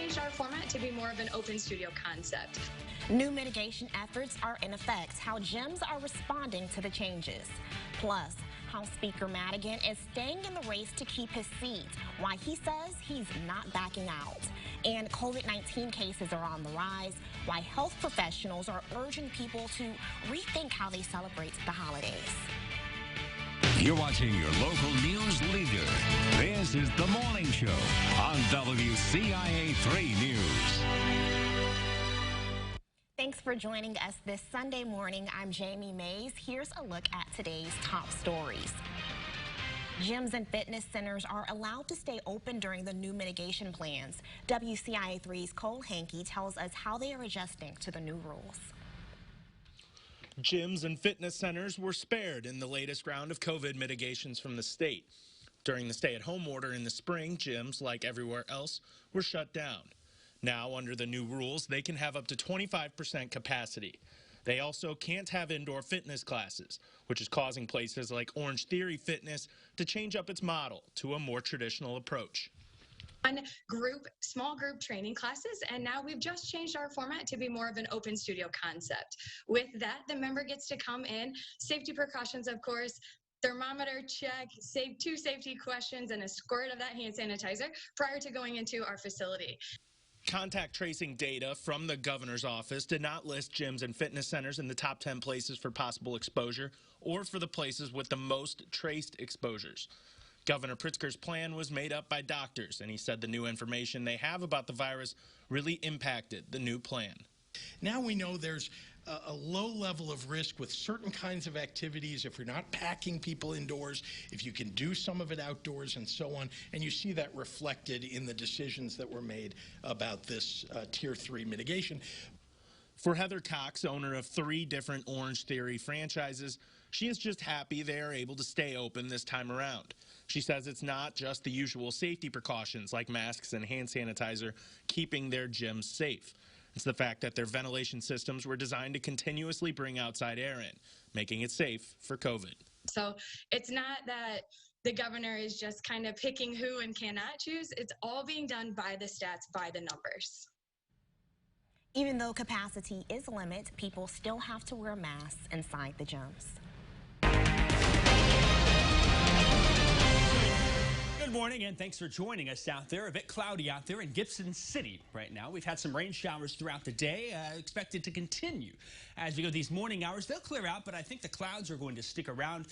changed our format to be more of an open studio concept. New mitigation efforts are in effect, how gyms are responding to the changes. Plus, how Speaker Madigan is staying in the race to keep his seat, why he says he's not backing out. And COVID-19 cases are on the rise, why health professionals are urging people to rethink how they celebrate the holidays. You're watching your local news leader. This is The Morning Show on WCIA 3 News. Thanks for joining us this Sunday morning. I'm Jamie Mays. Here's a look at today's top stories. Gyms and fitness centers are allowed to stay open during the new mitigation plans. WCIA 3's Cole Hankey tells us how they are adjusting to the new rules. Gyms and fitness centers were spared in the latest round of COVID mitigations from the state. During the stay-at-home order in the spring, gyms, like everywhere else, were shut down. Now, under the new rules, they can have up to 25% capacity. They also can't have indoor fitness classes, which is causing places like Orange Theory Fitness to change up its model to a more traditional approach. Small group training classes, and now we've just changed our format to be more of an open studio concept. With that, the member gets to come in, safety precautions, of course, thermometer check, two safety questions, and a squirt of that hand sanitizer prior to going into our facility. Contact tracing data from the governor's office did not list gyms and fitness centers in the top 10 places for possible exposure or for the places with the most traced exposures. Governor Pritzker's plan was made up by doctors, and he said the new information they have about the virus really impacted the new plan. Now we know there's a low level of risk with certain kinds of activities if you're not packing people indoors, if you can do some of it outdoors and so on, and you see that reflected in the decisions that were made about this Tier 3 mitigation. For Heather Cox, owner of 3 different Orange Theory franchises, she is just happy they are able to stay open this time around. She says it's not just the usual safety precautions like masks and hand sanitizer keeping their gyms safe. It's the fact that their ventilation systems were designed to continuously bring outside air in, making it safe for COVID. So it's not that the governor is just kind of picking who and cannot choose. It's all being done by the stats, by the numbers. Even though capacity is limited, people still have to wear masks inside the gyms. Good morning and thanks for joining us out there. A bit cloudy out there in Gibson City right now. We've had some rain showers throughout the day, expected to continue. As we go these morning hours, they'll clear out, but I think the clouds are going to stick around.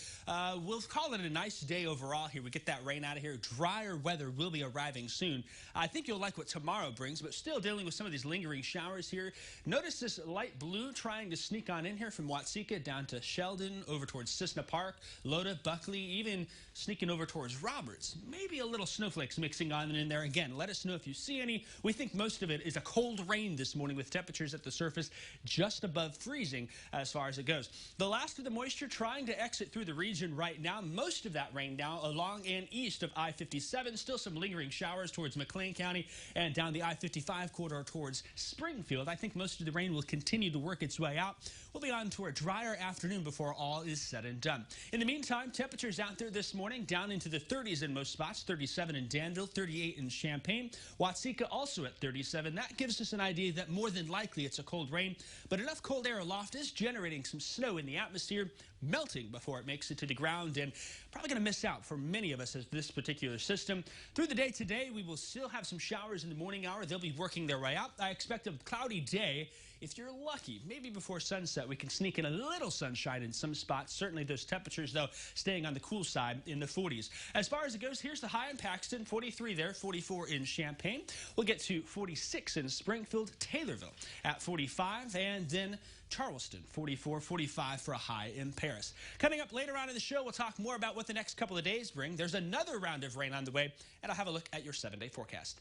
We'll call it a nice day overall here. We get that rain out of here. Drier weather will be arriving soon. I think you'll like what tomorrow brings, but still dealing with some of these lingering showers here. Notice this light blue trying to sneak on in here from Watsika down to Sheldon, over towards Cissna Park, Loda, Buckley, even sneaking over towards Roberts. Maybe a little snowflakes mixing on in there. Again, let us know if you see any. We think most of it is a cold rain this morning with temperatures at the surface just above freezing as far as it goes. The last of the moisture trying to exit through the region right now. Most of that rain now along and east of I-57. Still some lingering showers towards McLean County and down the I-55 corridor towards Springfield. I think most of the rain will continue to work its way out. We'll be on to a drier afternoon before all is said and done. In the meantime, temperatures out there this morning down into the 30s in most spots. 37 in Danville, 38 in Champaign. Watsika also at 37. That gives us an idea that more than likely it's a cold rain, but enough cold air aloft is generating some snow in the atmosphere, melting before it makes it to the ground, and probably going to miss out for many of us as this particular system. Through the day today, we will still have some showers in the morning hour. They'll be working their way out. I expect a cloudy day. If you're lucky, maybe before sunset, we can sneak in a little sunshine in some spots. Certainly those temperatures, though, staying on the cool side in the 40s. As far as it goes, here's the high in Paxton, 43 there, 44 in Champaign. We'll get to 46 in Springfield, Taylorville at 45, and then Charleston, 44, 45 for a high in Paris. Coming up later on in the show, we'll talk more about what the next couple of days bring. There's another round of rain on the way, and I'll have a look at your 7-day forecast.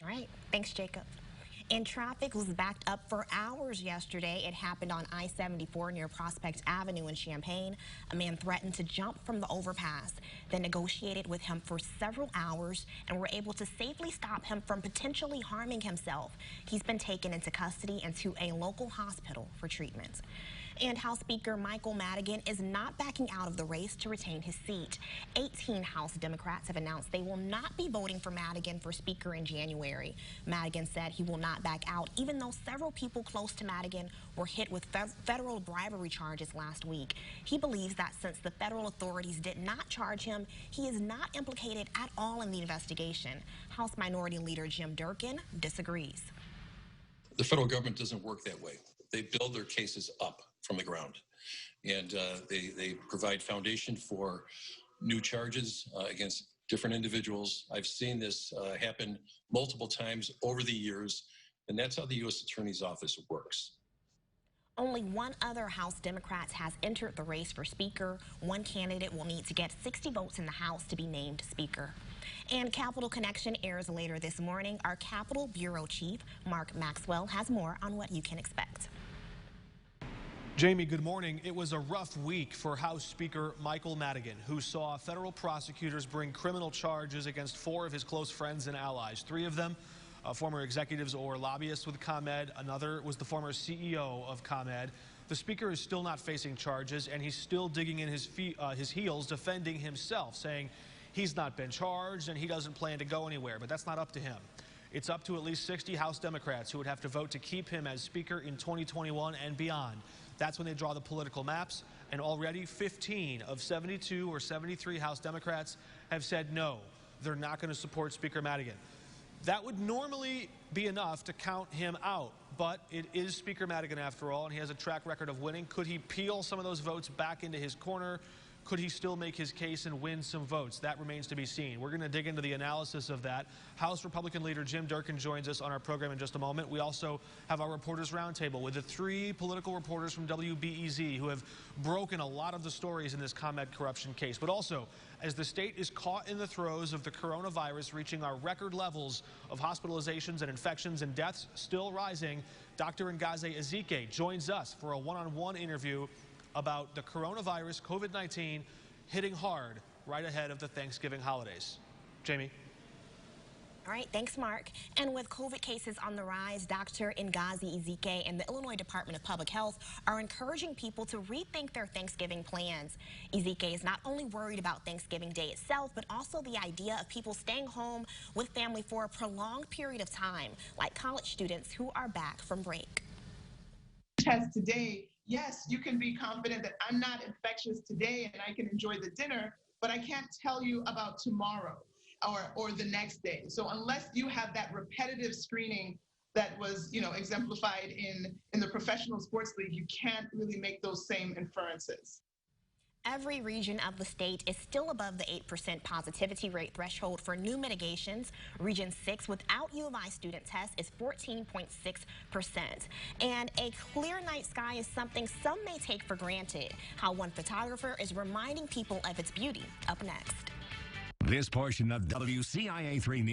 All right. Thanks, Jacob. And traffic was backed up for hours yesterday. It happened on I-74 near Prospect Avenue in Champaign. A man threatened to jump from the overpass, then negotiated with him for several hours and were able to safely stop him from potentially harming himself. He's been taken into custody and to a local hospital for treatment. And House Speaker Michael Madigan is not backing out of the race to retain his seat. 18 House Democrats have announced they will not be voting for Madigan for Speaker in January. Madigan said he will not back out, even though several people close to Madigan were hit with federal bribery charges last week. He believes that since the federal authorities did not charge him, he is not implicated at all in the investigation. House Minority Leader Jim Durkin disagrees. The federal government doesn't work that way. They build their cases up from the ground, and they provide foundation for new charges against different individuals. I've seen this happen multiple times over the years, and that's how the U.S. Attorney's Office works. Only one other House Democrat has entered the race for Speaker. One candidate will need to get 60 votes in the House to be named Speaker. And Capitol Connection airs later this morning. Our Capitol Bureau Chief, Mark Maxwell, has more on what you can expect. Jamie, good morning. It was a rough week for House Speaker Michael Madigan, who saw federal prosecutors bring criminal charges against 4 of his close friends and allies. 3 of them former executives or lobbyists with ComEd. Another was the former CEO of ComEd. The Speaker is still not facing charges, and he's still digging in his heels, defending himself, saying he's not been charged and he doesn't plan to go anywhere. But that's not up to him. It's up to at least 60 House Democrats who would have to vote to keep him as Speaker in 2021 and beyond. That's when they draw the political maps, and already 15 of 72 or 73 House Democrats have said no, they're not going to support Speaker Madigan. That would normally be enough to count him out, but it is Speaker Madigan after all, and he has a track record of winning. Could he peel some of those votes back into his corner? Could he still make his case and win some votes? That remains to be seen. We're going to dig into the analysis of that. House Republican leader Jim Durkin joins us on our program in just a moment. We also have our Reporters Roundtable with the 3 political reporters from WBEZ who have broken a lot of the stories in this ComEd corruption case. But also, as the state is caught in the throes of the coronavirus reaching our record levels of hospitalizations and infections and deaths still rising, Dr. Ngozi Ezike joins us for a one-on-one interview about the coronavirus, COVID-19, hitting hard right ahead of the Thanksgiving holidays. Jamie. All right, thanks, Mark. And with COVID cases on the rise, Dr. Ngozi Ezike and the Illinois Department of Public Health are encouraging people to rethink their Thanksgiving plans. Ezike is not only worried about Thanksgiving Day itself, but also the idea of people staying home with family for a prolonged period of time, like college students who are back from break. Test today, yes, you can be confident that I'm not infectious today and I can enjoy the dinner, but I can't tell you about tomorrow or the next day. So unless you have that repetitive screening that was, exemplified in the professional sports league, you can't really make those same inferences. Every region of the state is still above the 8% positivity rate threshold for new mitigations. Region 6 without U of I student test is 14.6%. And a clear night sky is something some may take for granted. How one photographer is reminding people of its beauty. Up next. This portion of WCIA 3 News.